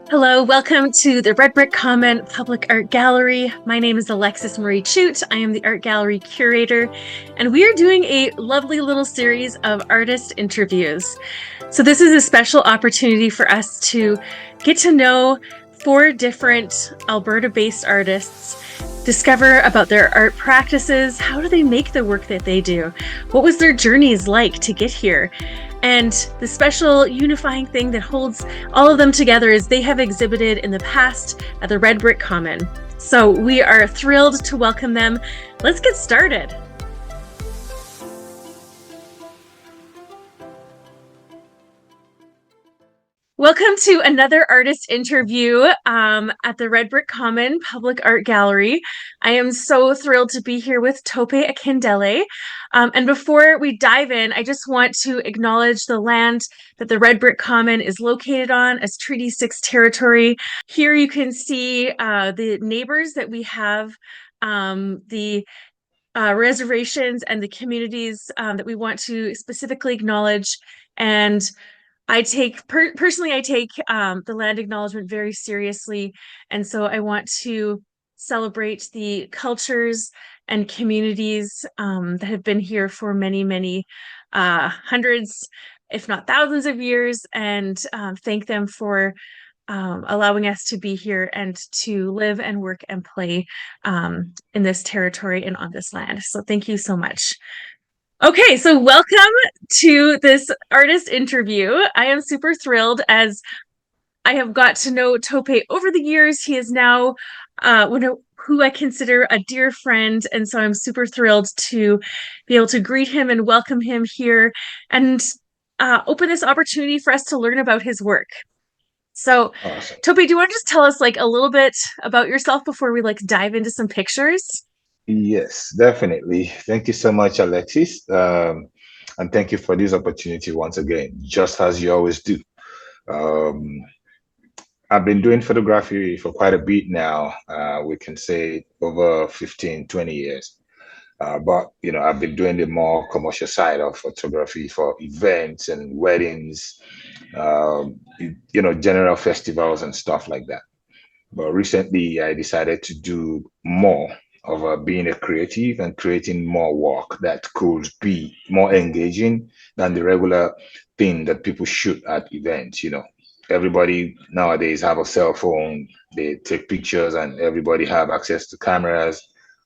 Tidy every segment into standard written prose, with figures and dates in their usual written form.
Hello, welcome to the Red Brick Common Public Art Gallery. My name is Alexis Marie Chute. I am the art gallery curator, and we are doing a lovely little series of artist interviews. So, this is a special opportunity for us to get to know four different Alberta based artists, discover about their art practices. How do they make the work that they do? What was their journeys like to get here? And the special unifying thing that holds all of them together is they have exhibited in the past at the Red Brick Common. So we are thrilled to welcome them. Let's get started. Welcome to another artist interview at the Red Brick Common Public Art Gallery. I am so thrilled to be here with Tope Akindele. And before we dive in, I just want to acknowledge the land that the Red Brick Common is located on as Treaty 6 territory. Here you can see the neighbors that we have, the reservations and the communities that we want to specifically acknowledge. And I take personally, I take the land acknowledgement very seriously. And so I want to celebrate the cultures and communities that have been here for many, many hundreds, if not thousands of years, and thank them for allowing us to be here and to live and work and play in this territory and on this land. So thank you so much. Okay, so welcome to this artist interview. I am super thrilled as I have got to know Tope over the years. He is now who I consider a dear friend, and so I'm super thrilled to be able to greet him and welcome him here and open this opportunity for us to learn about his work. So, Awesome. Tope, do you want to just tell us like a little bit about yourself before we like dive into some pictures? Yes, definitely. Thank you so much, Alexis. And thank you for this opportunity once again, just as you always do. Um, I've been doing photography for quite a bit now. We can say over 15, 20 years. But, I've been doing the more commercial side of photography for events and weddings, general festivals and stuff like that. But recently, I decided to do more of being a creative and creating more work that could be more engaging than the regular thing that people shoot at events. Everybody nowadays have a cell phone. They take pictures, and everybody have access to cameras.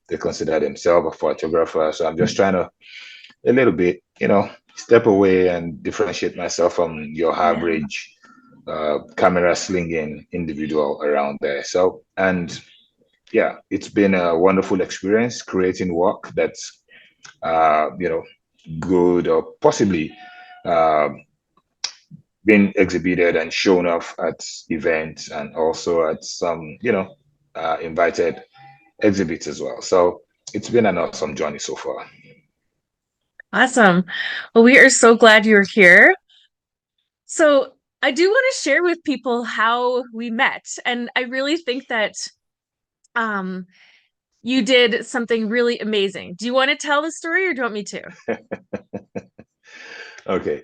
They consider themselves a photographer. So I'm just trying to a little bit, step away and differentiate myself from your Yeah. average camera slinging individual around there. So, and yeah, it's been a wonderful experience creating work that's, uh, you know, good or possibly uh, been exhibited and shown off at events and also at some, invited exhibits as well. So it's been an awesome journey so far. Awesome. Well, we are so glad you're here. So, I do want to share with people how we met. And I really think that um, you did something really amazing. Do you want to tell the story or do you want me to? Okay.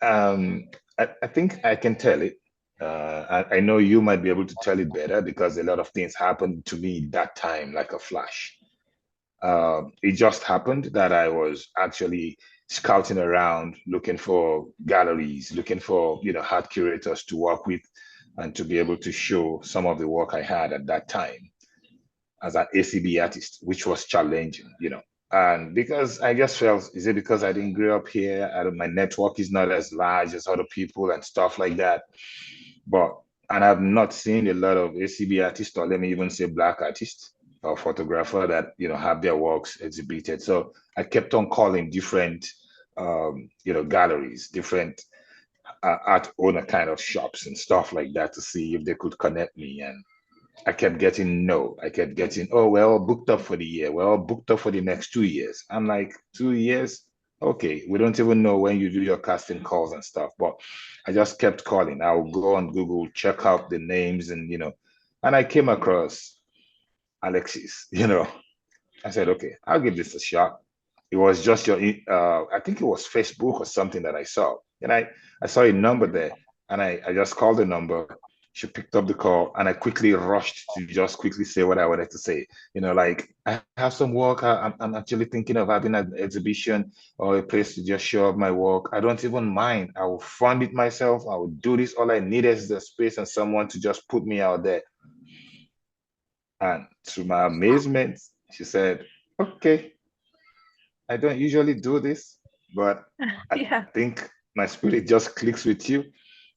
I think I can tell it. I know you might be able to tell it better because a lot of things happened to me that time like a flash. It just happened that I was actually scouting around looking for galleries, looking for, art curators to work with and to be able to show some of the work I had at that time as an ACB artist, which was challenging. And because I just felt, is it because I didn't grow up here? My network is not as large as other people and stuff like that. But, and I've not seen a lot of ACB artists, or let me even say black artists or photographer that, have their works exhibited. So I kept on calling different, galleries, different art owner kind of shops and stuff like that to see if they could connect me. And I kept getting no. I kept getting, oh, well, booked up for the year. Well, booked up for the next 2 years. I'm like, 2 years? Okay, we don't even know when you do your casting calls and stuff. But I just kept calling. I would go on Google, check out the names, and I came across Alexis. I said, okay, I'll give this a shot. It was just I think it was Facebook or something that I saw. And I saw a number there, and I just called the number. She picked up the call, and I quickly rushed to just quickly say what I wanted to say. Like, I have some work. I'm actually thinking of having an exhibition or a place to just show off my work. I don't even mind. I will fund it myself. I will do this. All I need is the space and someone to just put me out there. And to my amazement, she said, "Okay, I don't usually do this, but I Yeah. think my spirit just clicks with you,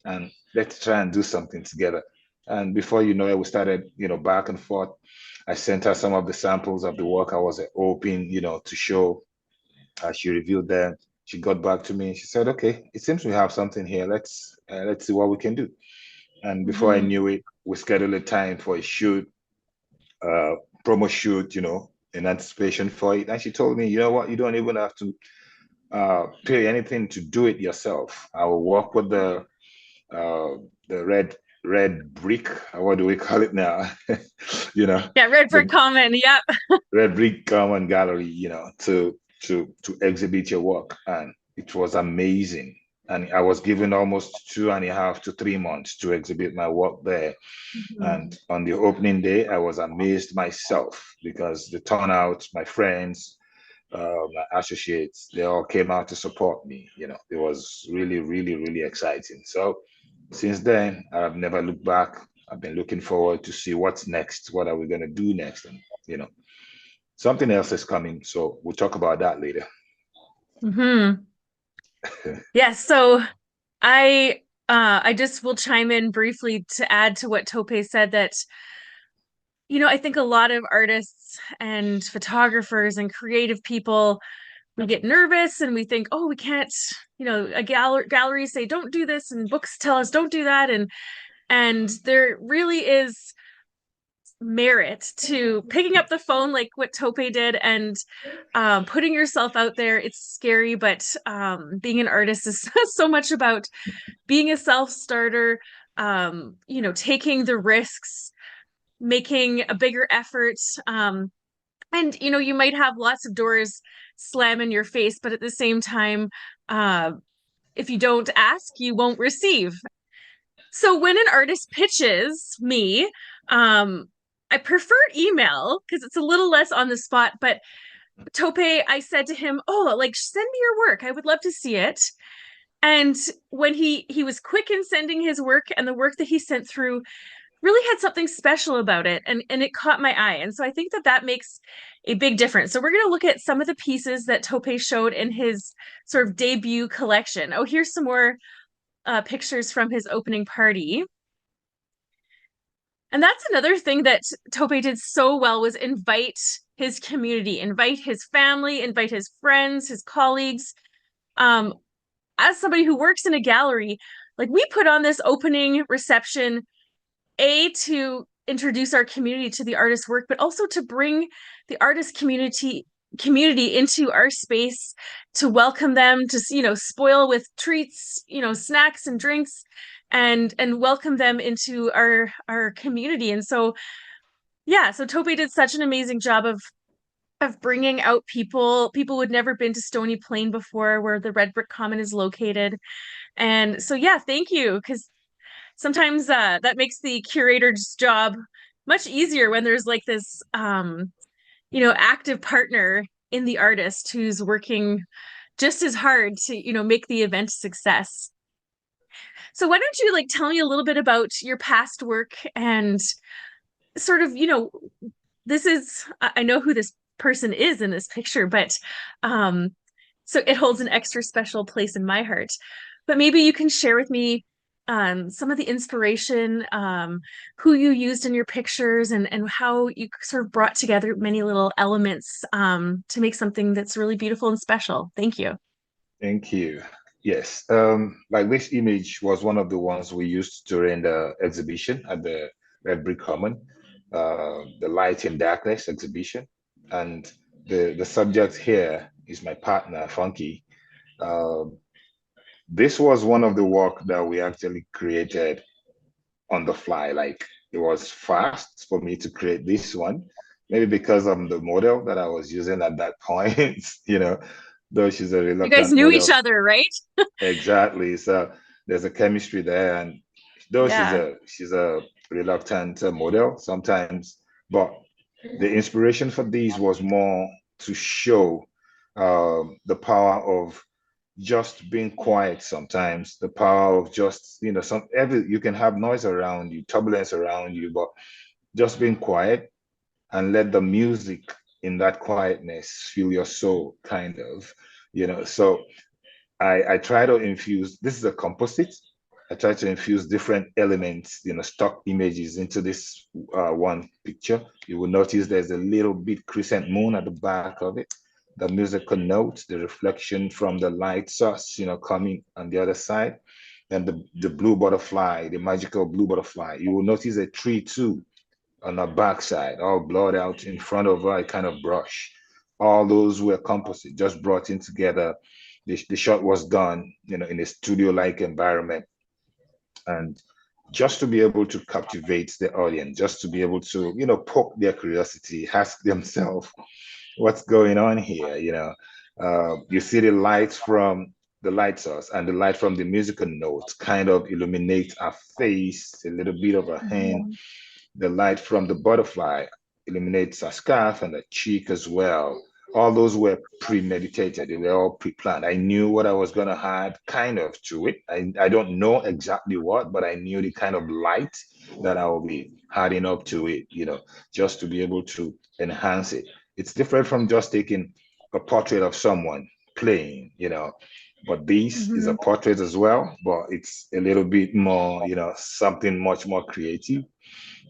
and let's try and do something together." And before you know it, we started, back and forth. I sent her some of the samples of the work I was hoping, to show. She reviewed them. She got back to me. She said, "Okay, it seems we have something here. Let's see what we can do." And before I Hmm. knew it, we scheduled a time for a shoot, uh, promo shoot, in anticipation for it. And she told me, "You know what? You don't even have to pay anything to do it yourself. I will work with uh, the red brick. What do we call it now? you know, Yeah, Red Brick the Common. Yep. red brick common gallery. To exhibit your work." And it was amazing. And I was given almost 2.5 to 3 months to exhibit my work there. And Mhm. on the opening day, I was amazed myself because the turnout, my friends, my associates, they all came out to support me. It was really, really, really exciting. So since then, I've never looked back. I've been looking forward to see what's next. What are we going to do next? And, something else is coming. So we'll talk about that later. Hmm. Yeah, so I just will chime in briefly to add to what Tope said that, I think a lot of artists and photographers and creative people, we get nervous and we think, oh, we can't, a gallery say don't do this and books tell us don't do that, and there really is merit to picking up the phone like what Tope did and putting yourself out there. It's scary, but being an artist is so much about being a self-starter, taking the risks, making a bigger effort. And you might have lots of doors slam in your face, but at the same time, uh, if you don't ask, you won't receive. So when an artist pitches me, um, I prefer email because it's a little less on the spot. But Tope, I said to him, "Oh, like send me your work. I would love to see it." And when he was quick in sending his work, and the work that he sent through really had something special about it, and it caught my eye. And so I think that that makes a big difference. So we're going to look at some of the pieces that Tope showed in his sort of debut collection. Oh, here's some more pictures from his opening party. And that's another thing that Tope did so well was invite his community, invite his family, invite his friends, his colleagues. Um, as somebody who works in a gallery, like we put on this opening reception, to introduce our community to the artist's work, but also to bring the artist community into our space, to welcome them, to spoil with treats, snacks and drinks, and welcome them into our community. And so yeah, so Tope did such an amazing job of bringing out people who'd never been to Stony Plain before, where the Red Brick Common is located. And so yeah, thank you, because sometimes that makes the curator's job much easier when there's like this active partner in the artist who's working just as hard to make the event a success. So why don't you like tell me a little bit about your past work and sort of this is I know who this person is in this picture, but um so it holds an extra special place in my heart. But maybe you can share with me some of the inspiration, who you used in your pictures, and how you sort of brought together many little elements to make something that's really beautiful and special. Thank you. Thank you. Yes. Like, this image was one of the ones we used during the exhibition at the Red Brick Common, the Light and Darkness exhibition. And the subject here is my partner, Funky. Um, this was one of the work that we actually created on the fly. Like, it was fast for me to create this one, maybe because of the model that I was using at that point, though she's a You guys reluctant knew each model. other, right? Exactly. So there's a chemistry there, and though Yeah. she's a reluctant model sometimes, but the inspiration for these was more to show the power of just being quiet sometimes, the power of just, some every you can have noise around you, turbulence around you, but just being quiet and let the music in that quietness fill your soul, kind of, So I try to infuse, this is a composite. I try to infuse different elements, stock images into this one picture. You will notice there's a little bit crescent moon at the back of it. The musical notes, the reflection from the light source, coming on the other side. And the blue butterfly, the magical blue butterfly. You will notice a tree too on the backside, all blurred out in front of a kind of brush. All those were composite, just brought in together. The shot was done, in a studio-like environment, and just to be able to captivate the audience, just to be able to, poke their curiosity, ask themselves, what's going on here? You see the lights from the light source and the light from the musical notes kind of illuminate a face, a little bit of a hand. Mhm. The light from the butterfly illuminates a scarf and a cheek as well. All those were premeditated. They were all pre-planned. I knew what I was going to add kind of to it. I don't know exactly what, but I knew the kind of light that I will be adding up to it, just to be able to enhance it. It's different from just taking a portrait of someone playing, but this is a Mhm. portrait as well, but it's a little bit more, something much more creative.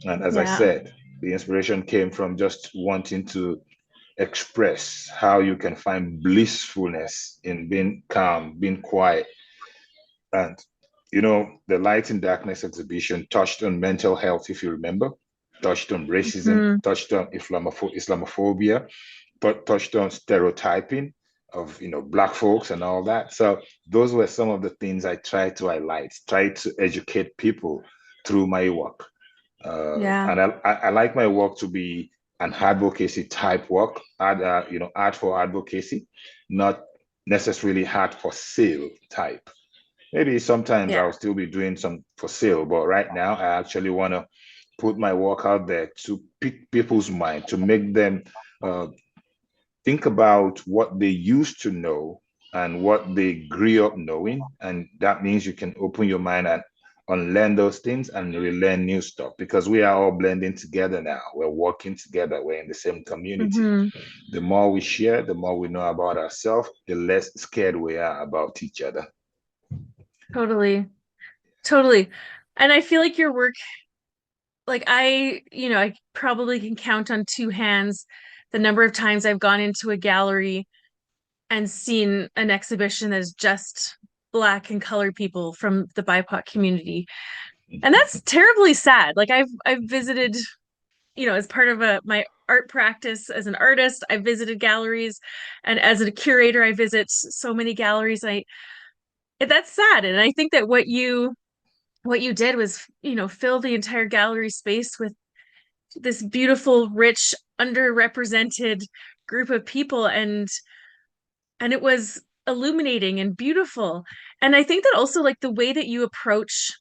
And as I Yeah. said, the inspiration came from just wanting to express how you can find blissfulness in being calm, being quiet. And, the Light in Darkness exhibition touched on mental health, if you remember, touched on racism, Mhm. touched on Islamophobia, but touched on stereotyping of, Black folks and all that. So those were some of the things I tried to highlight, tried to educate people through my work. Yeah. And I like my work to be an advocacy type work, art for advocacy, not necessarily art for sale type. Maybe sometimes Yeah. I'll still be doing some for sale, but right now I actually want to put my work out there to pick people's mind, to make them uh, think about what they used to know and what they grew up knowing. And that means you can open your mind and unlearn those things and relearn new stuff, because we are all blending together now. We're working together. We're in the same community. Mhm. The more we share, the more we know about ourselves, the less scared we are about each other. Totally. Totally. And I feel like your work, like I probably can count on two hands the number of times I've gone into a gallery and seen an exhibition that is just Black and colored people from the BIPOC community. And that's terribly sad. Like I've visited, as part of my art practice as an artist, I visited galleries, and as a curator, I visit so many galleries. That's sad. And I think that what you did was, fill the entire gallery space with this beautiful, rich, underrepresented group of people, and it was illuminating and beautiful. And I think that also, like, the way that you approach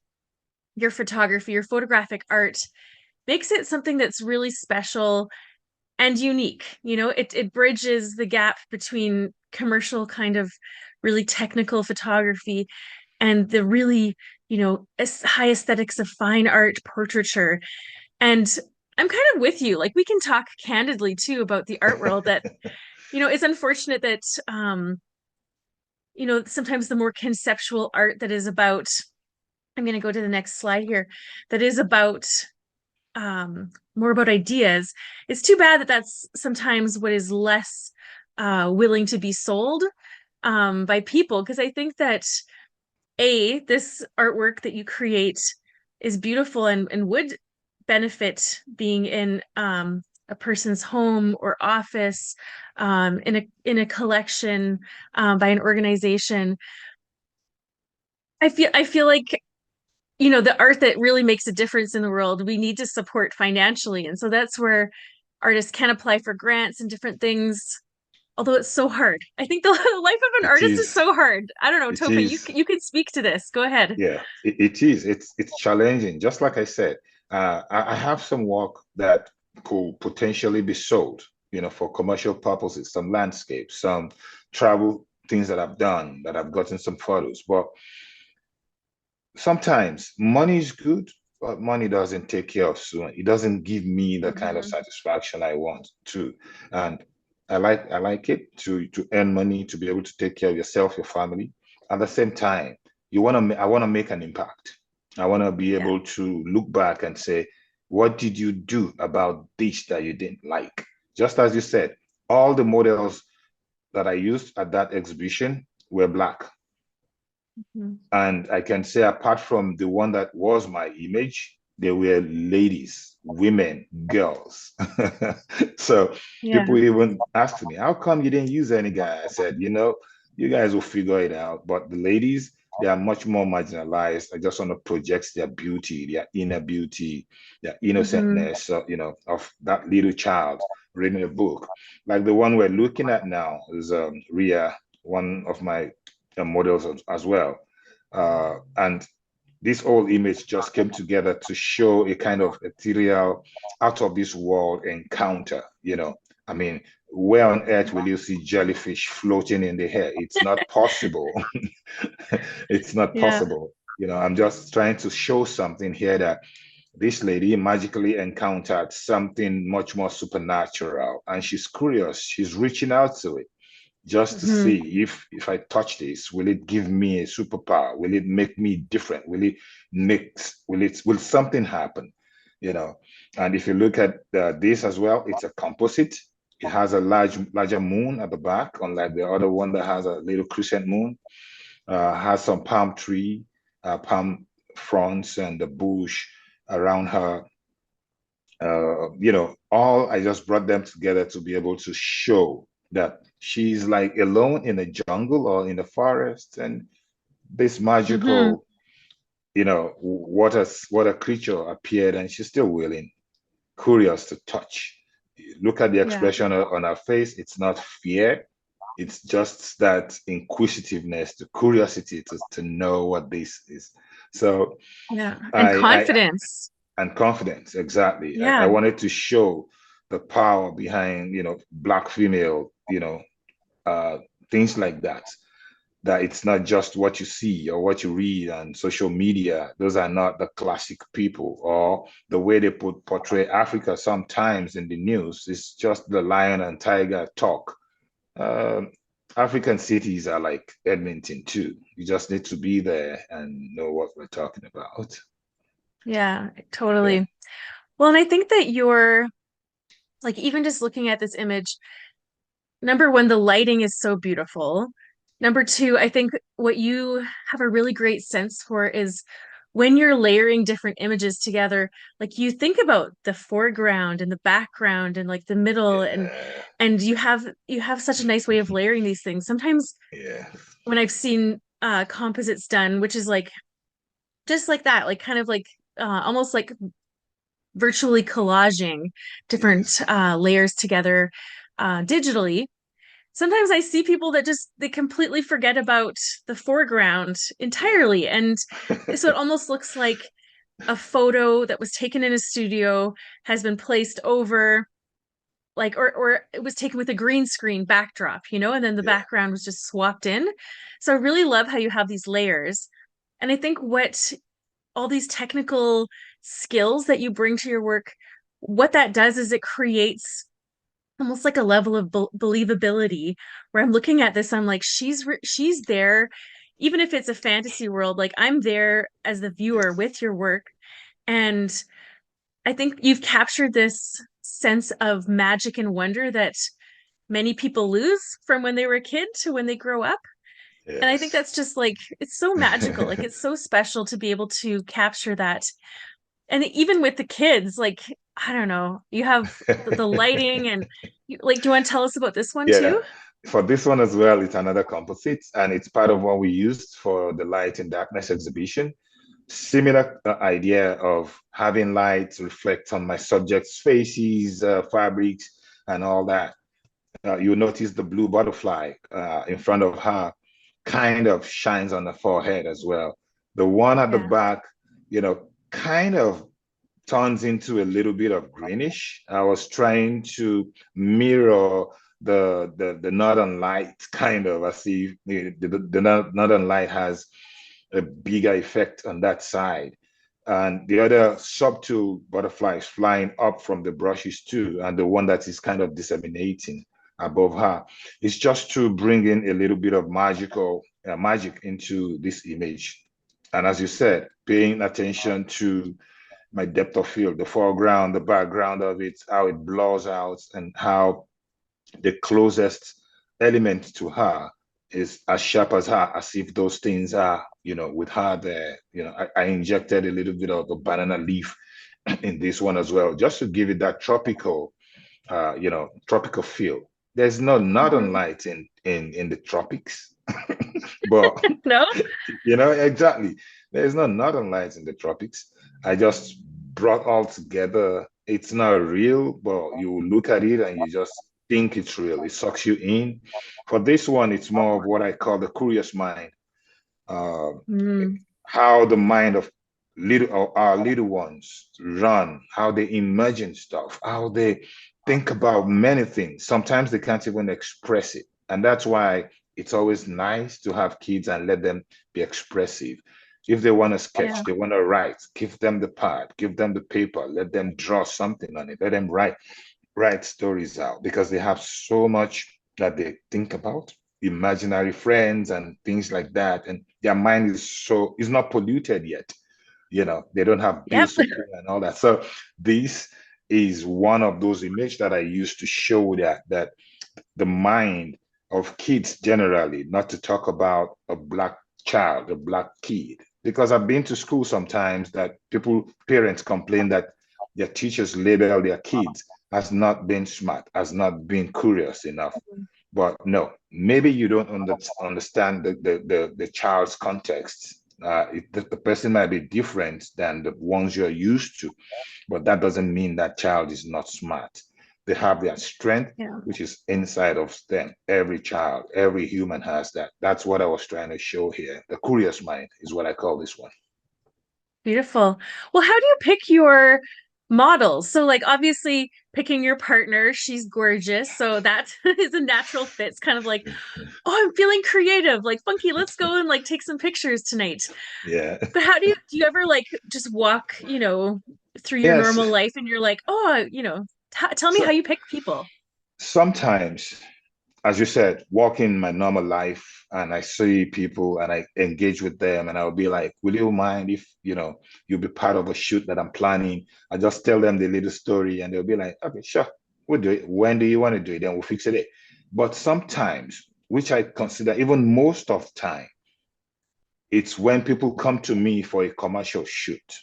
your photography, your photographic art, makes it something that's really special and unique. It bridges the gap between commercial kind of really technical photography and the really, high aesthetics of fine art portraiture. And I'm kind of with you. Like, we can talk candidly too about the art world, that, it's unfortunate that sometimes the more conceptual art that is about, I'm going to go to the next slide here, that is about more about ideas. It's too bad that that's sometimes what is less willing to be sold by people, because I think that this artwork that you create is beautiful and would benefit being in a person's home or office, in a collection, by an organization. I feel like, the art that really makes a difference in the world, we need to support financially. And so that's where artists can apply for grants and different things. Although it's so hard. I think the life of an It artist is is, so hard. I don't know, it Tope, is. you can speak to this. Go ahead. Yeah, it is. It's challenging. Just like I said, I have some work that could potentially be sold, for commercial purposes, some landscapes, some travel things that I've done, that I've gotten some photos. But sometimes money is good, but money doesn't take care of someone. It doesn't give me the kind of Hmm. satisfaction I want to. And I like it to earn money, to be able to take care of yourself, your family. At the same time, I want to make an impact. I want to be Yeah. able to look back and say, what did you do about this that you didn't like? Just as you said, all the models that I used at that exhibition were Black. Mhm. And I can say, apart from the one that was my image, they were ladies, women, girls. So Yeah. people even asked me, how come you didn't use any guy? I said, you guys will figure it out. But the ladies, they are much more marginalized. I just want to project their beauty, their inner beauty, their Hmm. innocentness, of that little child reading a book. Like the one we're looking at now is Ria, one of my models as well, and this whole image just came together to show a kind of ethereal, out of this world encounter. I mean, where on earth will you see jellyfish floating in the air? It's not possible. It's not Yeah. possible. I'm just trying to show something here, that this lady magically encountered something much more supernatural, and she's curious. She's reaching out to it just to Hmm. see, if I touch this, will it give me a superpower? Will it make me different? Will something happen? You know, and if you look at this as well, it's a composite. It has a larger moon at the back, unlike the other one that has a little crescent moon. Has some palm fronds and the bush around her. All I just brought them together to be able to show that she's like alone in a jungle or in the forest, and this Hmm. magical, what a creature appeared, and she's still willing, curious to touch. Look at the Yeah. expression on her face. It's not fear. It's just that inquisitiveness, the curiosity to know what this is. So Yeah. And I confidence. and confidence, exactly. I Yeah. wanted to show the power behind, Black female, uh, things like that. That it's not just what you see or what you read on social media. Those are not the classic people, or the way they portray Africa sometimes in the news. It's just the lion and tiger talk. Um, African cities are like Edmonton too. You just need to be there and know what we're talking about. Yeah, Yeah. totally. Well, and I think that you're like, even just looking at this image, number one, the lighting is so beautiful. Number two, I think what you have a really great sense for is when you're layering different images together, like you think about the foreground and the background and like the middle, Yeah. and you have such a nice way of layering these things. Sometimes Yeah. when I've seen composites done, which is like just like that, like kind of like almost like virtually collaging different Yes. layers together digitally. Sometimes I see people that just they completely forget about the foreground entirely. And so it almost looks like a photo that was taken in a studio has been placed over like or it was taken with a green screen backdrop, and then the Yeah. background was just swapped in. So I really love how you have these layers. And I think what all these technical skills that you bring to your work, what that does is it creates almost like a level of believability where I'm looking at this, I'm like, she's there, even if it's a fantasy world, like I'm there as the viewer Yes. with your work. And I think you've captured this sense of magic and wonder that many people lose from when they were a kid to when they grow up. And I think Yes. that's just like, it's so magical. Like, it's so special to be able to capture that. And even with the kids, like, I don't know, you have the lighting and like, do you want to tell us about this one too? Yeah. For this one as well, it's another composite, and it's part of what we used for the light and darkness exhibition. Similar idea of having light reflect on my subjects' faces, fabrics, and all that. you notice the blue butterfly in front of her kind of shines on the forehead as well. The one at the Yeah. back, kind of turns into a little bit of greenish. I was trying to mirror the northern light kind of. I see the northern light has a bigger effect on that side. And the other subtle butterflies flying up from the brushes too, and the one that is kind of disseminating above her. It's just to bring in a little bit of magic into this image. And as you said, paying attention to my depth of field, the foreground, the background of it, how it blurs out, and how the closest element to her is as sharp as her, as if those things are, with her there. I injected a little bit of a banana leaf in this one as well, just to give it that tropical feel. There's no northern Mhm. light in the tropics, but No? exactly. There's no northern lights in the tropics. I just brought all together. It's not real, but you look at it and you just think it's real. It sucks you in. For this one, it's more of what I call the curious mind. Uh, Mm. how the mind of our little ones run, how they imagine stuff, how they think about many things. Sometimes they can't even express it. And that's why it's always nice to have kids and let them be expressive. If they want to sketch, Yeah. they want to write, give them the pad, give them the paper, let them draw something on it, let them write stories out because they have so much that they think about, imaginary friends and things like that. And their mind is not polluted yet. They don't have Yep. bills to pay and all that. So this is one of those images that I use to show that the mind of kids generally, not to talk about a black child, a black kid. Because I've been to school sometimes that parents complain that their teachers label their kids as not being smart, as not being curious enough. But no, maybe you don't understand the child's context. The person might be different than the ones you're used to, but that doesn't mean that child is not smart. They have their strength, Yeah. which is inside of them. Every child, every human has that. That's what I was trying to show here. The curious mind is what I call this one. Beautiful. Well, how do you pick your models? So, like, obviously, picking your partner, she's gorgeous. So that is a natural fit. It's kind of like, oh, I'm feeling creative, like funky. Let's go and like take some pictures tonight. Yeah. But how do you ever like just walk, through your Yes. normal life and you're like, oh, tell me how So you pick people. sometimes, as you said, walking my normal life and I see people and I engage with them and I'll be like, will you mind if, you'll be part of a shoot that I'm planning? I just tell them the little story and they'll be like, okay, sure, we'll do it. When do you want to do it? Then we'll fix it. But sometimes, which I consider even most of the time, it's when people come to me for a commercial shoot.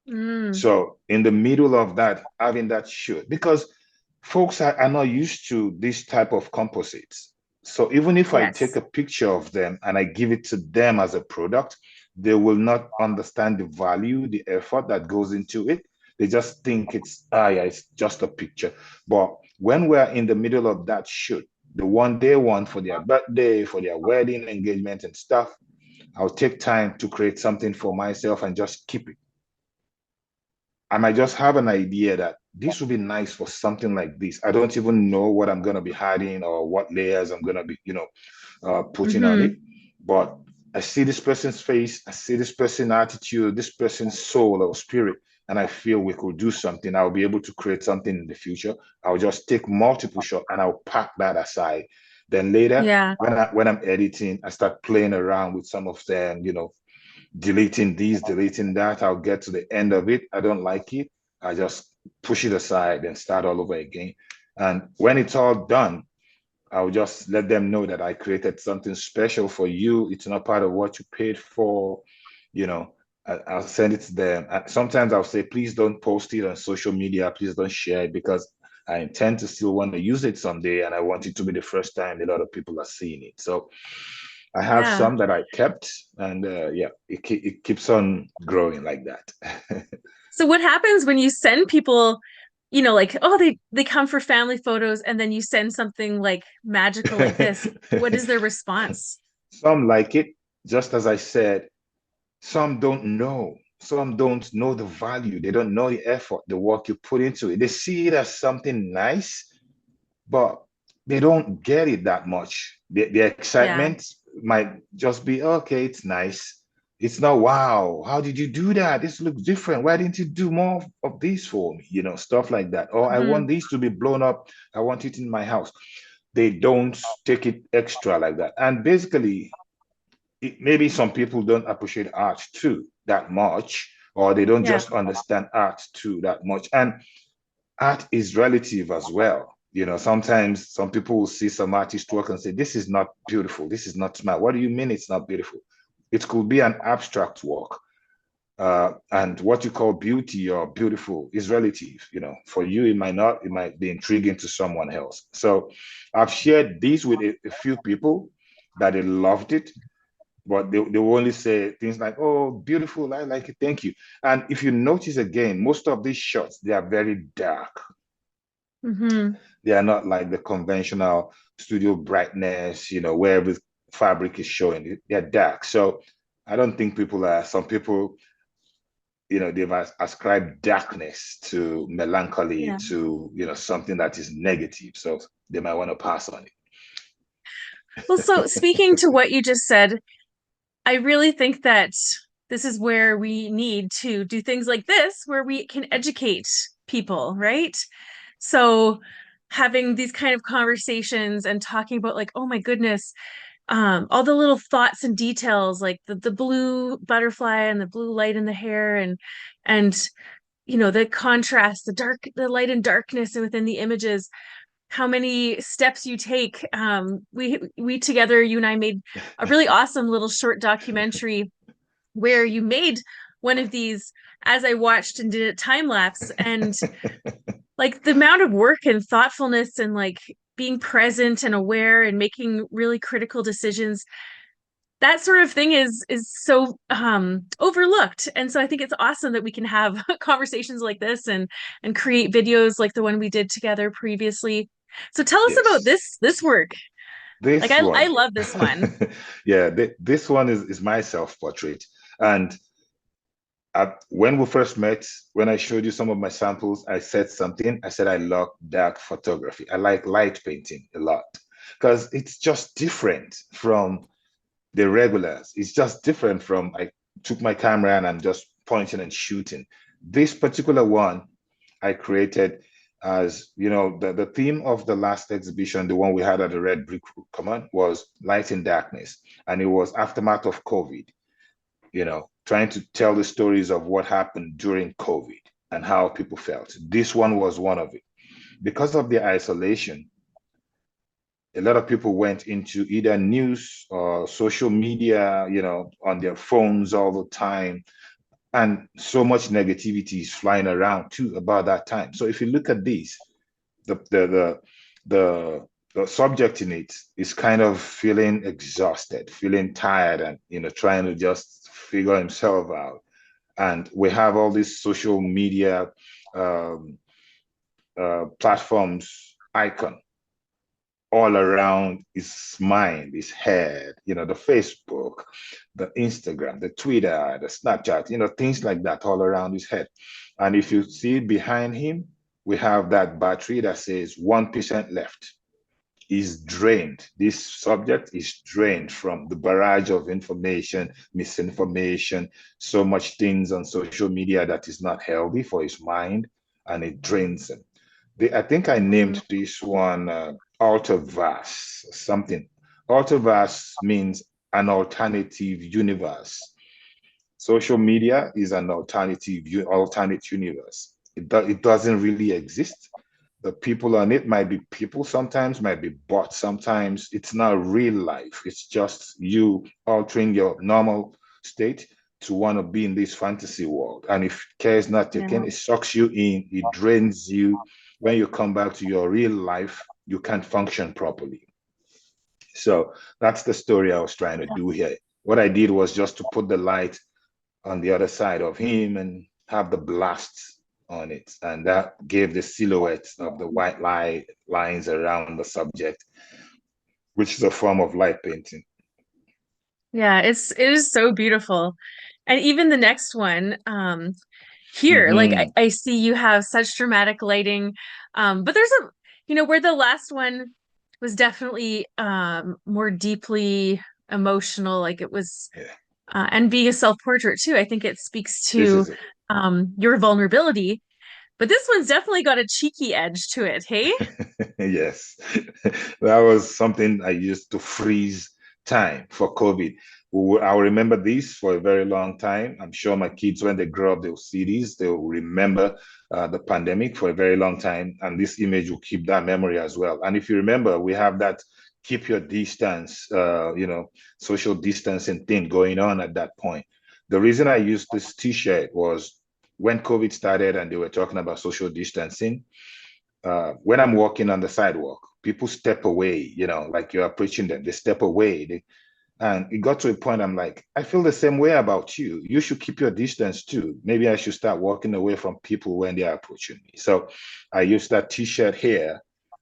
Mm, So in the middle of that, having that shoot, because folks are not used to this type of composites. So even if I take yes. a picture of them and I give it to them as a product, they will not understand the value, the effort that goes into it. They just think yeah, it's just a picture. But when we're in the middle of that shoot, the one they want for their birthday, for their wedding engagement and stuff, I'll take time to create something for myself and just keep it. I might just have an idea that this would be nice for something like this. I don't even know what I'm going to be hiding or what layers I'm going to be, putting on it. Hmm. But I see this person's face, I see this person's attitude, this person's soul or spirit, and I feel we could do something. I'll be able to create something in the future. I'll just take multiple shots and I'll pack that aside. Then later, Yeah. when I'm editing, I start playing around with some of them, deleting these, deleting that. I'll get to the end of it. I don't like it. I just push it aside and start all over again. And when it's all done, I'll just let them know that I created something special for you. It's not part of what you paid for. You know, I'll send it to them. Sometimes I'll say, please don't post it on social media. Please don't share it because I intend to still want to use it someday. And I want it to be the first time a lot of people are seeing it. So I have Yeah. some that I kept, and yeah, it keeps on growing like that. So what happens when you send people, like, oh, they come for family photos and then you send something like magical like this. What is their response? Some like it, just as I said, some don't know. Some don't know the value. They don't know the effort, the work you put into it. They see it as something nice, but they don't get it that much. The Yeah. excitement might just be, okay, it's nice. It's not, wow, how did you do that? This looks different. Why didn't you do more of this for me? Stuff like that. Or I Hmm. want these to be blown up. I want it in my house. They don't take it extra like that. And basically, maybe some people don't appreciate art too that much, or they don't Yeah. just understand art too that much. And art is relative as well. Sometimes some people will see some artist work and say, this is not beautiful. This is not smart. What do you mean it's not beautiful? It could be an abstract work. And what you call beauty or beautiful is relative. For you, it might not, it might be intriguing to someone else. So I've shared these with a few people that they loved it, but they will only say things like, oh, beautiful, I like it, thank you. And if you notice again, most of these shots, they are very dark. Hmm. They are not like the conventional studio brightness, where every fabric is showing. They're dark. So I don't think some people, they've ascribed darkness to melancholy, Yeah. to, something that is negative. So they might want to pass on Well, so speaking to what you just said, I really think that this is where we need to do things like this, where we can educate people, right? So having these kind of conversations and talking about like, oh my goodness, all the little thoughts and details, like the blue butterfly and the blue light in the hair and the contrast, the light and darkness within the images, how many steps you take. We together, you and I made a really awesome little short documentary where you made one of these as I watched and did it time lapse. And it. like the amount of work and thoughtfulness and like being present and aware and making really critical decisions, that sort of thing is so overlooked. And so I think it's awesome that we can have conversations like this and create videos like the one we did together previously. So tell us about Yes. this work. Like This I one, love this one. yeah, this one is my self-portrait. And when we first met, when I showed you some of my samples, I said something. I said I love dark photography. I like light painting a lot because it's just different from the regulars. It's just different from I took my camera and I'm just pointing and shooting. This particular one I created as, the theme of the last exhibition, the one we had at the Red Brick Common, was light and darkness. And it was aftermath of COVID, trying to tell the stories of what happened during COVID and how people felt. This one was one of it. Because of the isolation, a lot of people went into either news or social media, on their phones all the time. And so much negativity is flying around too about that time. So if you look at these, the the the the, the subject in it is kind of feeling exhausted, feeling tired, and trying to just figure himself out. And we have all these social media um, platforms icon all around his mind, his head, the Facebook, the Instagram, the Twitter, the Snapchat, things like that all around his head. And if you see behind him, we have that battery that says 1% left. Is drained. This subject is drained from the barrage of information, misinformation, so much things on social media that is not healthy for his mind, and it drains him. I think I Mhm. named this one Alterverse, something. Alterverse means an alternative universe. Social media is an alternate universe. It doesn't really exist. The people on it might be people sometimes, might be bots sometimes. It's not real life. It's just you altering your normal state to want to be in this fantasy world. And if care is not taken, Yeah. it sucks you in, it drains you. When you come back to your real life, you can't function properly. So that's the story I was trying to do here. What I did was just to put the light on the other side of him and have the blast. on it, and that gave the silhouette of the white lines around the subject, which is a form of light painting. Yeah, it is so beautiful. And even the next one, here, like Hmm. I see you have such dramatic lighting. But there's a, where the last one was definitely more deeply emotional, like it was Yeah, and being a self-portrait too, I think it speaks this to is it. your vulnerability. But this one's definitely got a cheeky edge to it, hey? Yes, that was something I used to freeze time for COVID. I'll remember these for a very long time. I'm sure my kids, when they grow up, they'll see these. They'll remember the pandemic for a very long time, and this image will keep that memory as well. And if you remember, we have that keep your distance, social distancing thing going on at that point. The reason I used this T-shirt was when COVID started and they were talking about social distancing. When I'm walking on the sidewalk, people step away, like you're approaching them, they step away. And it got to a point I'm like, I feel the same way about you. You should keep your distance too. Maybe I should start walking away from people when they are approaching me. So I used that T-shirt here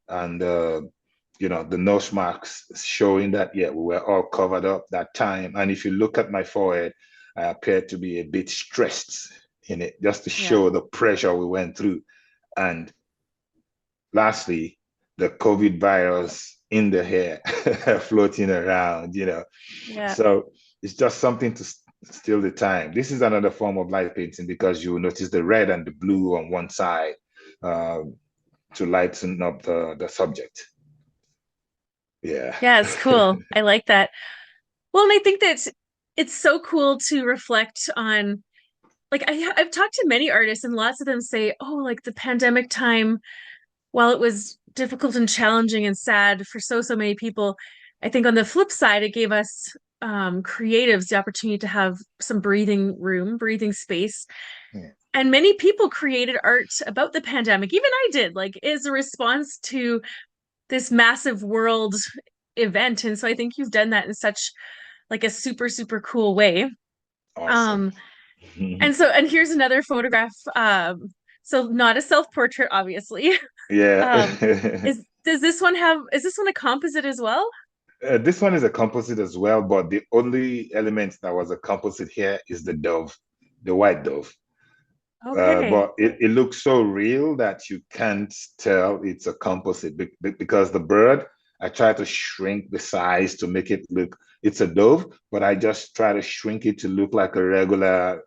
and, the nose marks showing that, yeah, we were all covered up that time. And if you look at my forehead, I appeared to be a bit stressed in it, just to Yeah. show the pressure we went through. And lastly, the COVID virus in the hair floating around. Yeah. So it's just something to steal the time. This is another form of light painting because you notice the red and the blue on one side uh, to lighten up the subject. Yeah. Yeah, it's cool. I like that. Well, and I think that it's so cool to reflect on, like I've talked to many artists and lots of them say, oh, like the pandemic time, while it was difficult and challenging and sad for so many people, I think on the flip side, it gave us creatives the opportunity to have some breathing room, breathing space. Yeah. And many people created art about the pandemic. Even I did, like, as a response to this massive world event. And so I think you've done that in such like a super cool way. Awesome. Um, and here's another photograph. So not a self-portrait, obviously. Um, Yeah. is this one a composite as well? This one is a composite as well, but the only element that was a composite here is the dove, the white dove. Okay. But it looks so real that you can't tell it's a composite because the bird, I try to shrink the size to make it look, it's a dove, but I just try to shrink it to look like a regular,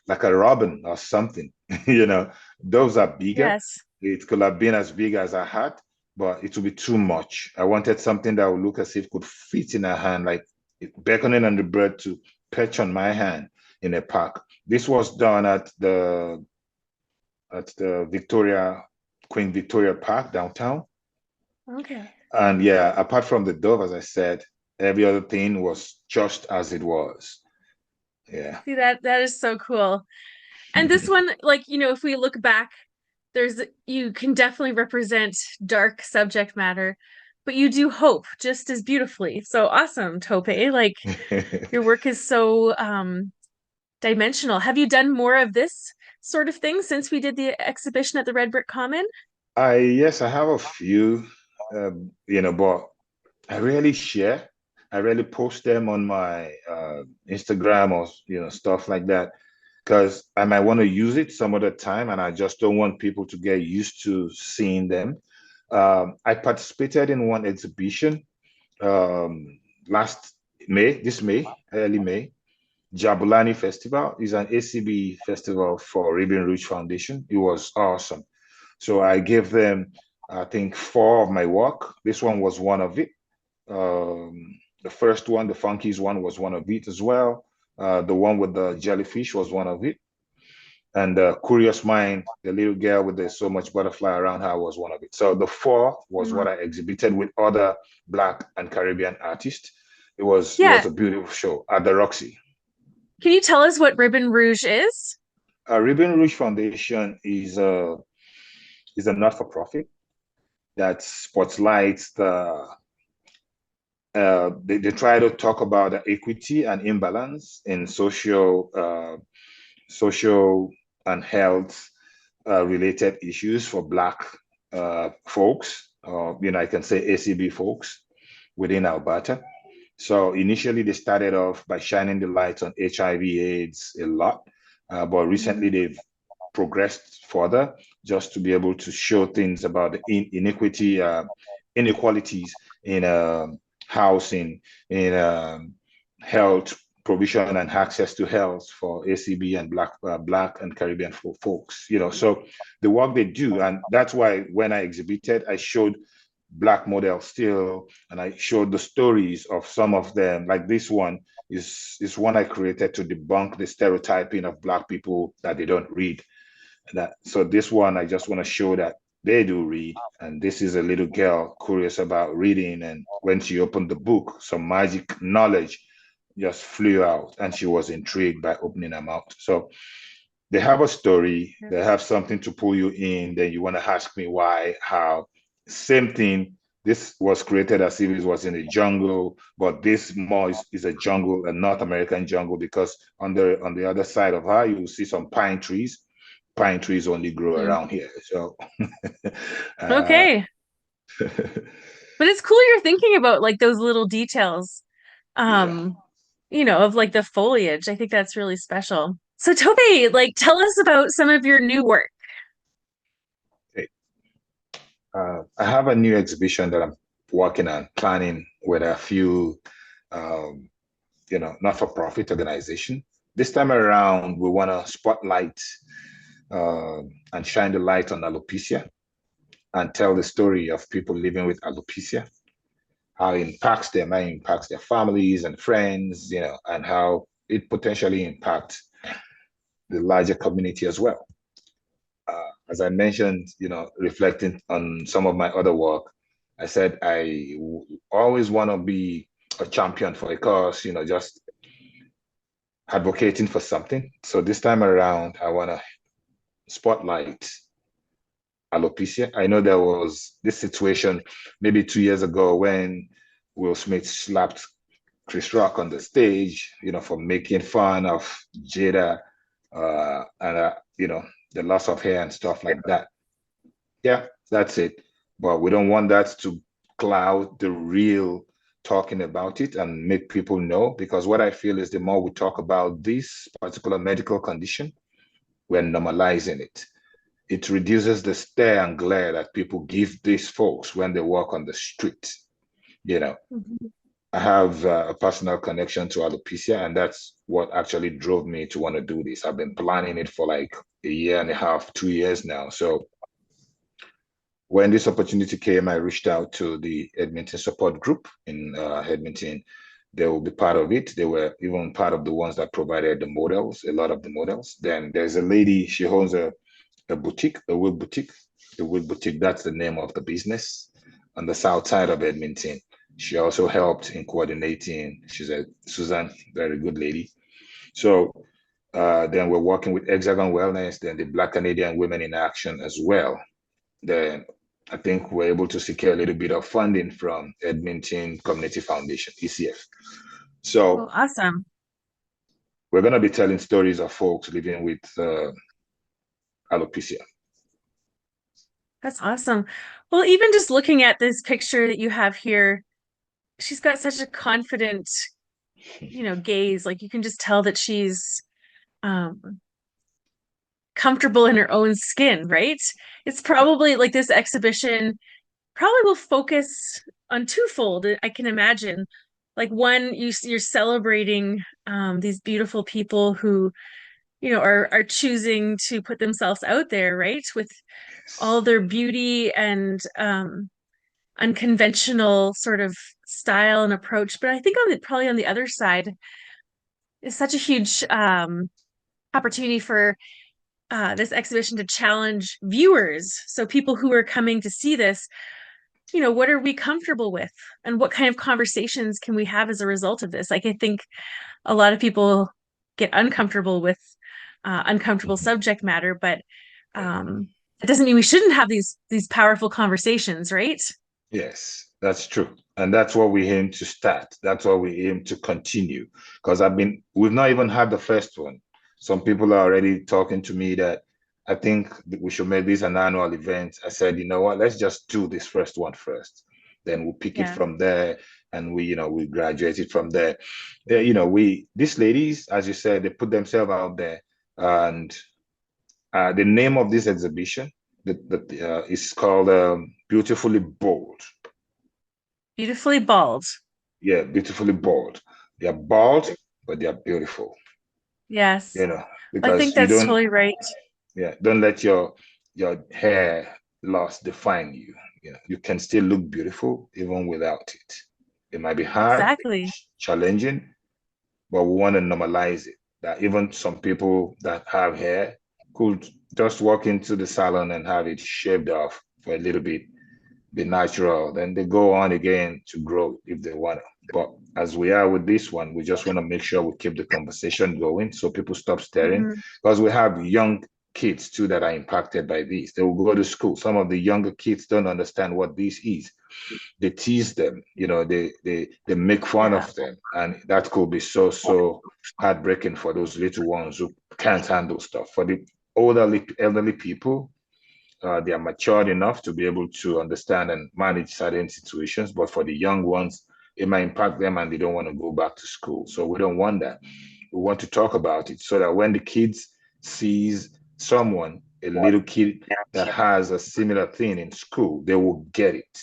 like a robin or something. Doves are bigger. Yes. It could have been as big as a hat, but it would be too much. I wanted something that would look as if it could fit in a hand, like beckoning on the bird to perch on my hand in a park. This was done at the Queen Victoria Park downtown. Okay. And yeah, apart from the dove, as I said, every other thing was just as it was. Yeah. See that is so cool. And this one, like, if we look back, there's you can definitely represent dark subject matter, but you do hope just as beautifully. So awesome, Tope. Like your work is so dimensional. Have you done more of this sort of thing since we did the exhibition at the Red Brick Common? Yes, I have a few, but I rarely share. I rarely post them on my Instagram or stuff like that because I might want to use it some other time, and I just don't want people to get used to seeing them. I participated in one exhibition last early May. Jabulani Festival is an ACB festival for Ribbon Rouge Foundation. It was awesome. So I gave them, I think, four of my work. This one was one of it. The first one, the Funkies one, was one of it as well. The one with the jellyfish was one of it. And the Curious Mind, the little girl with the so much butterfly around her, was one of it. So the four was what Mm. I exhibited with other Black and Caribbean artists. It was Yeah. a beautiful show at the Roxy. Can you tell us what Ribbon Rouge is? Ribbon Rouge Foundation is a not-for-profit that spotlights they try to talk about the equity and imbalance in social and health related issues for Black folks, I can say ACB folks within Alberta. So initially, they started off by shining the light on HIV/AIDS a lot, but recently they've progressed further just to be able to show things about the inequalities in housing, in health provision and access to health for ACB and Black and Caribbean folks. So the work they do, and that's why when I exhibited, I showed Black models still, and I showed the stories of some of them. Like this one is one I created to debunk the stereotyping of Black people that they don't read. So this one, I just want to show that they do read. And this is a little girl curious about reading. And when she opened the book, some magic knowledge just flew out, and she was intrigued by opening her mouth. So they have a story, they have something to pull you in. Then you want to ask me why, how. Same thing. This was created as if it was in a jungle, but this more is a jungle, a North American jungle, because on the other side of her, you will see some pine trees. Pine trees only grow around here. So Okay. But it's cool you're thinking about like those little details, yeah. of like the foliage. I think that's really special. So Tope, like tell us about some of your new work. Okay. I have a new exhibition that I'm working on, planning with a few, not-for-profit organization. This time around, we want to spotlight and shine the light on alopecia and tell the story of people living with alopecia, how it impacts them, how it impacts their families and friends, and how it potentially impacts the larger community as well. As I mentioned, reflecting on some of my other work, I said always want to be a champion for a cause, just advocating for something. So this time around, I want to spotlight alopecia. I know there was this situation maybe 2 years ago when Will Smith slapped Chris Rock on the stage, for making fun of Jada and the loss of hair and stuff like that. Yeah, that's it. But we don't want that to cloud the real talking about it and make people know, because what I feel is the more we talk about this particular medical condition, we're normalizing it. It reduces the stare and glare that people give these folks when they walk on the street. Mhm. I have a personal connection to alopecia, and that's what actually drove me to want to do this. I've been planning it for like a year and a half, 2 years now. So when this opportunity came, I reached out to the Edmonton support group in Edmonton. They will be part of it. They were even part of the ones that provided the models, a lot of the models. Then there's a lady, she owns a boutique, a wood boutique. The wood boutique, that's the name of the business on the south side of Edmonton. She also helped in coordinating. She's a Susan, very good lady. So then we're working with Hexagon Wellness, then the Black Canadian Women in Action as well. Then I think we're able to secure a little bit of funding from Edmonton Community Foundation, ECF. Well, So awesome. we're going to be telling stories of folks living with alopecia. That's awesome. Well, even just looking at this picture that you have here, she's got such a confident, gaze. Like you can just tell that she's um comfortable in her own skin, right? It's probably like this exhibition probably will focus on twofold, I can imagine. Like one, you're celebrating these beautiful people who, are choosing to put themselves out there, right? With all their beauty and unconventional sort of style and approach. But I think probably on the other side is such a huge opportunity for this exhibition to challenge viewers. So people who are coming to see this, what are we comfortable with, and what kind of conversations can we have as a result of this? Like I think a lot of people get uncomfortable with uncomfortable Mhm. subject matter, but it doesn't mean we shouldn't have these powerful conversations, right? Yes, that's true. And that's what we aim to start. That's what we aim to continue. Because we've not even had the first one. Some people are already talking to me that I think we should make this an annual event. I said, you know what, let's just do this first one first. Then we'll pick it Yeah. from there, and we graduate it from there. These ladies, as you said, they put themselves out there. And the name of this exhibition is called Beautifully Bold. Beautifully bald. Yeah, Beautifully Bold. They are bald, but they are beautiful, Yes. I think because you that's don't, totally right. yeah, don't let your hair loss define you. You can still look beautiful even without it. It might be hard, Exactly. challenging, but we want to normalize it. That even some people that have hair could just walk into the salon and have it shaved off for a little bit, be natural. Then they go on again to grow if they want to. But as we are with this one, we just want to make sure we keep the conversation going so people stop staring, Hmm. because we have young kids too that are impacted by this. They will go to school. Some of the younger kids don't understand what this is. They tease them, they make fun Yeah. of them, and that could be so heartbreaking for those little ones who can't handle stuff. For the elderly people, they are matured enough to be able to understand and manage certain situations. But for the young ones, it might impact them and they don't want to go back to school. So we don't want that. We want to talk about it so that when the kids sees someone, a little kid that has a similar thing in school, they will get it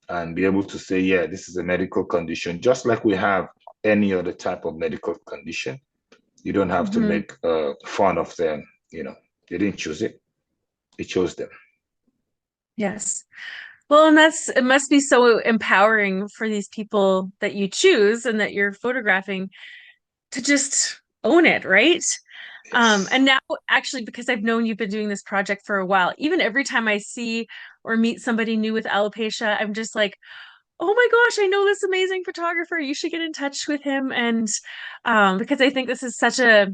and be able to say, yeah, this is a medical condition, just like we have any other type of medical condition. You don't have to Hmm. make fun of them. They didn't choose it. It chose them. Yes. Well, and it must be so empowering for these people that you choose and that you're photographing to just own it, right? And Yes. now, actually, because I've known you've been doing this project for a while, even every time I see or meet somebody new with alopecia, I'm just like, oh my gosh, I know this amazing photographer. You should get in touch with him. And because I think this is such a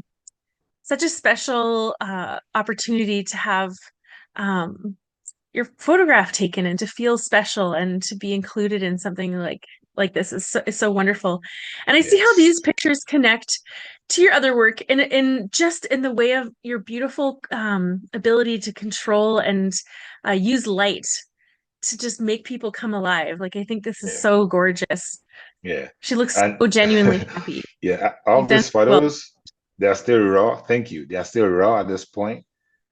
special opportunity to have your photograph taken and to feel special and to be included in something like this is so wonderful. And I see how Yes. these pictures connect to your other work in just in the way of your beautiful ability to control and use light to just make people come alive. Like I think this is Yeah. so gorgeous. Yeah. She looks And so genuinely happy. yeah, all You've done these so well. photos, they are still raw. Thank you. They are still raw at this point.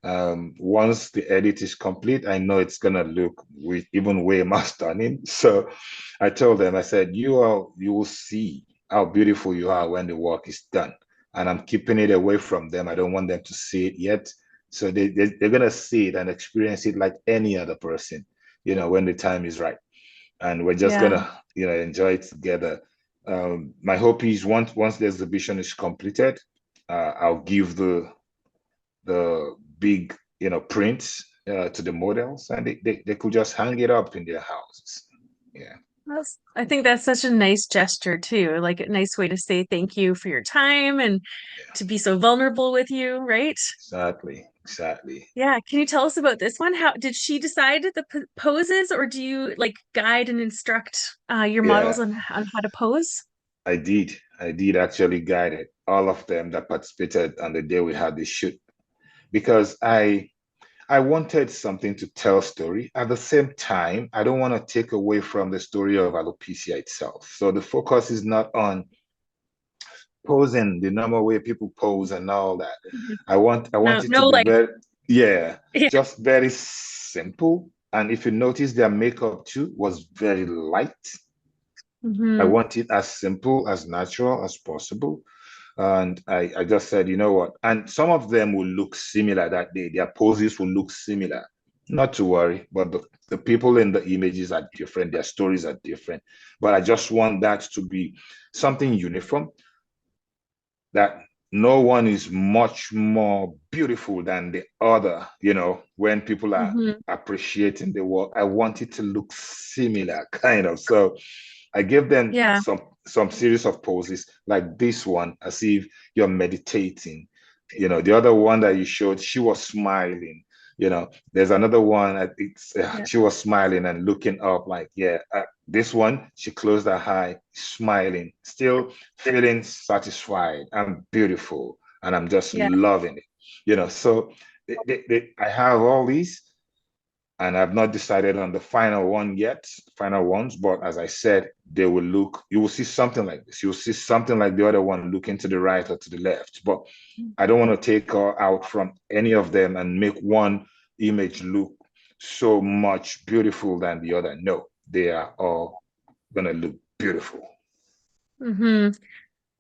Once the edit is complete, I know it's gonna look even way more stunning. So I told them, I said, you will see how beautiful you are when the work is done. And I'm keeping it away from them. I don't want them to see it yet. So they're gonna see it and experience it like any other person, when the time is right. And we're just Yeah. gonna, enjoy it together. My hope is once the exhibition is completed, I'll give the big, prints to the models, and they could just hang it up in their houses. Yeah, I think that's such a nice gesture too, like a nice way to say thank you for your time and yeah, to be so vulnerable with you, right? exactly. Yeah. Can you tell us about this one? How did she decide the poses, or do you like guide and instruct your models Yeah, on how to pose? I did actually guide it, all of them that participated on the day we had the shoot, because I wanted something to tell story. At the same time, I don't want to take away from the story of alopecia itself. So the focus is not on posing the normal way people pose and all that. Mhm. I want No, it to no, be like, very, yeah, yeah. just very simple. And if you notice, their makeup too was very light. I Hmm. want it as simple, as natural as possible. And I just said, you know what? And some of them will look similar that day. Their poses will look similar. Not to worry, but the people in the images are different. Their stories are different. But I just want that to be something uniform, that no one is much more beautiful than the other. When people are Hmm. appreciating the work, I want it to look similar, kind of. So I gave them Yeah. some series of poses like this one, as if you're meditating. The other one that you showed, she was smiling. There's another one. It's Yeah. she was smiling and looking up, like, yeah. This one, she closed her eye, smiling, still feeling satisfied and beautiful, and I'm just Yeah. loving it. So I have all these, and I've not decided on the final one yet, final ones. But as I said, they will look, you will see something like this. You'll see something like the other one looking to the right or to the left. But I don't want to take out from any of them and make one image look so much beautiful than the other. No, they are all gonna look beautiful. Hmm.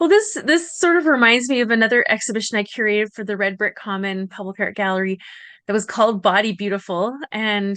Well, this sort of reminds me of another exhibition I curated for the Red Brick Common Public Art Gallery that was called Body Beautiful. And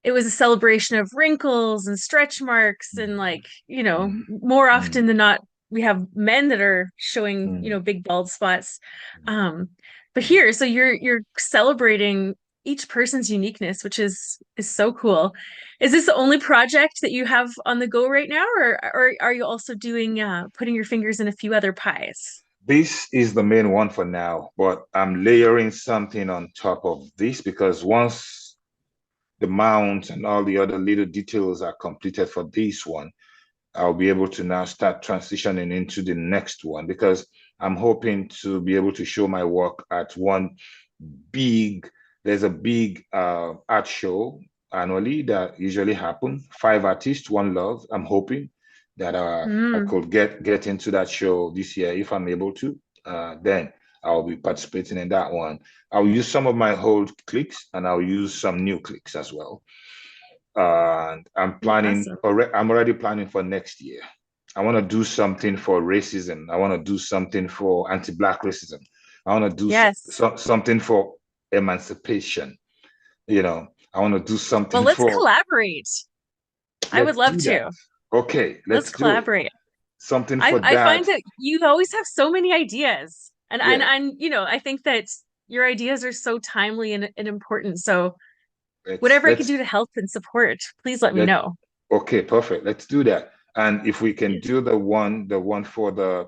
it was a celebration of wrinkles and stretch marks and like, Mm, more mm, often than not, we have men that are showing, mm, big bald spots. mm, Um, but mm. here, so you're celebrating each person's uniqueness, which is so cool. Is this the only project that you have on the go right now, or are you also doing putting your fingers in a few other pies? This is the main one for now, but I'm layering something on top of this because once the mount and all the other little details are completed for this one, I'll be able to now start transitioning into the next one because I'm hoping to be able to show my work at one big, there's a big art show annually that usually happen. 5 artists, one love. I'm hoping that I Mm, could get into that show this year if I'm able to. Then I'll be participating in that one. I'll use some of my old clicks and I'll use some new clicks as well. And awesome. I'm already planning for next year. I want to do something for racism. I want to do something for anti-Black racism. I want to do Yes. something for emancipation. You know, I want to do Well, something let's for, collaborate. I would let's love do that. to. Okay, Let's let's do it. collaborate. Something I for I find that. that you always have so many ideas. And Yeah, I think that your ideas are so timely and important. So let's whatever I can let's do to help and support, please let me let know. okay, perfect. Let's do that. And if we can do the one for the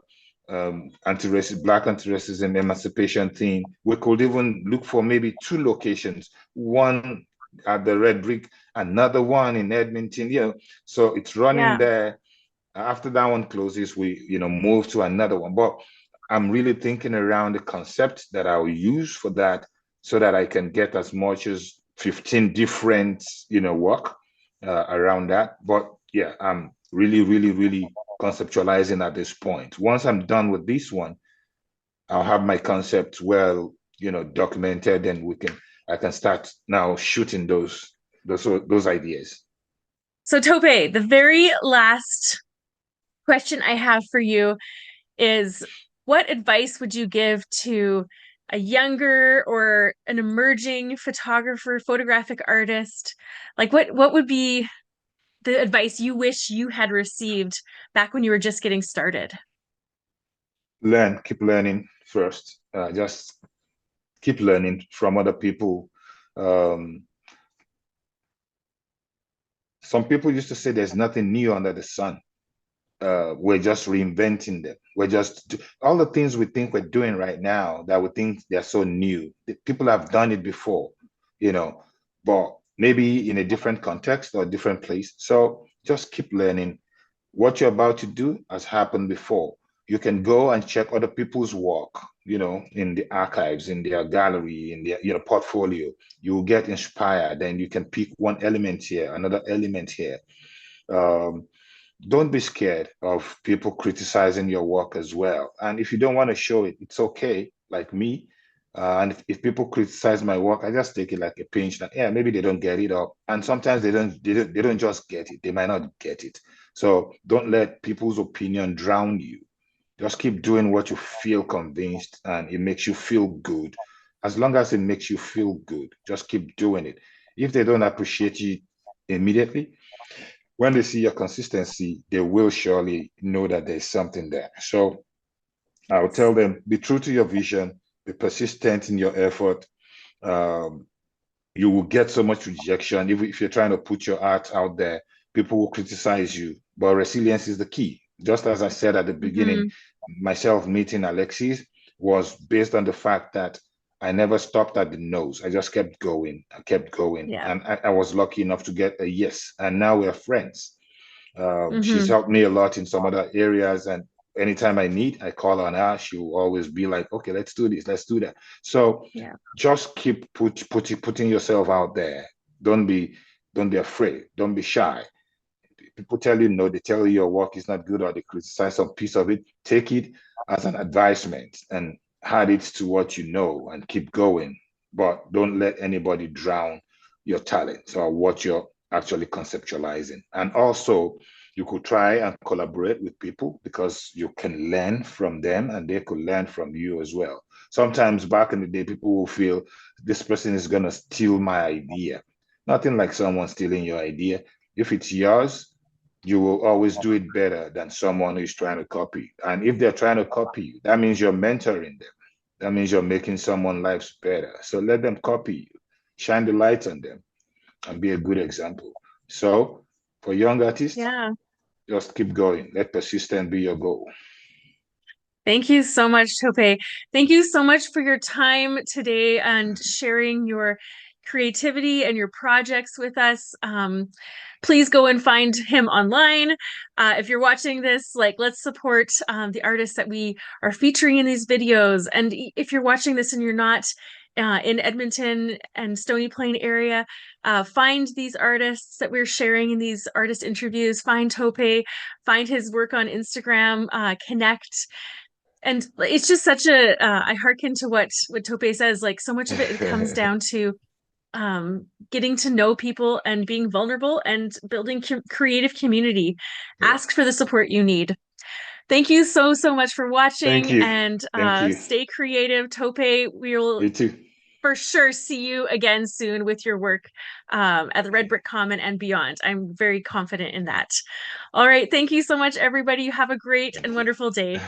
anti-racist, Black anti-racism emancipation thing, we could even look for maybe two locations, one at the Red Brick, another one in Edmonton. So it's running Yeah. there. After that one closes, we move to another one. But I'm really thinking around the concept that I'll use for that, so that I can get as much as 15 different work around that. But yeah, I'm really, really, really conceptualizing at this point. Once I'm done with this one, I'll have my concept well, documented, and I can start now shooting those ideas. So Tope, the very last question I have for you is what advice would you give to a younger or an emerging photographer, photographic artist? Like what would be the advice you wish you had received back when you were just getting started? Keep learning first. Just keep learning from other people. Um, some people used to say there's nothing new under the sun. We're just reinventing them. All the things we think we're doing right now that we think they're so new. People have done it before, you know, but maybe in a different context or a different place. So just keep learning. What you're about to do has happened before. You can go and check other people's work, in the archives, in their gallery, in their, portfolio. You will get inspired, and you can pick one element here, another element here. Um, don't be scared of people criticizing your work as well. And if you don't want to show it, it's okay, like me. And if people criticize my work, I just take it like a pinch. That yeah, maybe they don't get it, or and sometimes they don't just get it. They might not get it. So don't let people's opinion drown you. Just keep doing what you feel convinced and it makes you feel good. As long as it makes you feel good, just keep doing it. If they don't appreciate you immediately, when they see your consistency, they will surely know that there's something there. So I'll tell them, be true to your vision, be persistent in your effort. Um, you will get so much rejection. If you're trying to put your art out there, people will criticize you. But resilience is the key. Just as I said at the beginning, Hmm. myself meeting Alexis was based on the fact that I never stopped at the no's. I just kept going. I kept going. Yeah. And I was lucky enough to get a yes. And now we're friends. She's Hmm. helped me a lot in some other areas, and anytime I need, I call on her. She will always be like, okay, let's do this, let's do that. So Yeah. just keep putting yourself out there. Don't be don't be afraid. Don't be shy. People tell you no, they tell you your work is not good or they criticize some piece of it. Take it as an advisement and add it to what you know and keep going. But don't let anybody drown your talent or what you're actually conceptualizing. And also, you could try and collaborate with people because you can learn from them and they could learn from you as well. Sometimes back in the day, people will feel this person is going to steal my idea. Nothing like someone stealing your idea. If it's yours, you will always do it better than someone who's trying to copy. And if they're trying to copy you, that means you're mentoring them. That means you're making someone's lives better. So let them copy you, shine the light on them, and be a good example. So for young artists, Yeah. just keep going. Let persistence be your goal. Thank you so much, Tope. Thank you so much for your time today and sharing your creativity and your projects with us. Please go and find him online. If you're watching this, like, let's support the artists that we are featuring in these videos. And if you're watching this and you're not in Edmonton and Stony Plain area, find these artists that we're sharing in these artist interviews. Find Tope, find his work on Instagram, connect. And it's just such a I hearken to what Tope says, like so much of it comes down to getting to know people and being vulnerable and building creative community. Yeah. Ask for the support you need. Thank you so much for Thank watching, you. and Thank you. stay creative. Tope, we will You too. for sure see you again soon with your work at the Red Brick Common and beyond. I'm very confident in that. All right, thank you so much, everybody. You have a great and Thank you. wonderful day.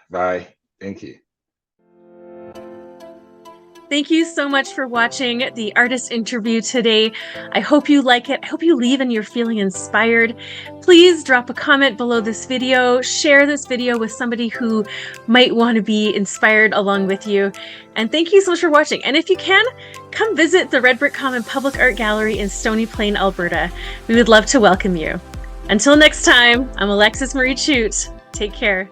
Bye. Thank you. Thank you so much for watching the artist interview today. I hope you like it. I hope you leave and you're feeling inspired. Please drop a comment below this video. Share this video with somebody who might want to be inspired along with you. And thank you so much for watching. And if you can, come visit the Red Brick Common Public Art Gallery in Stony Plain, Alberta. We would love to welcome you. Until next time, I'm Alexis Marie Chute. Take care.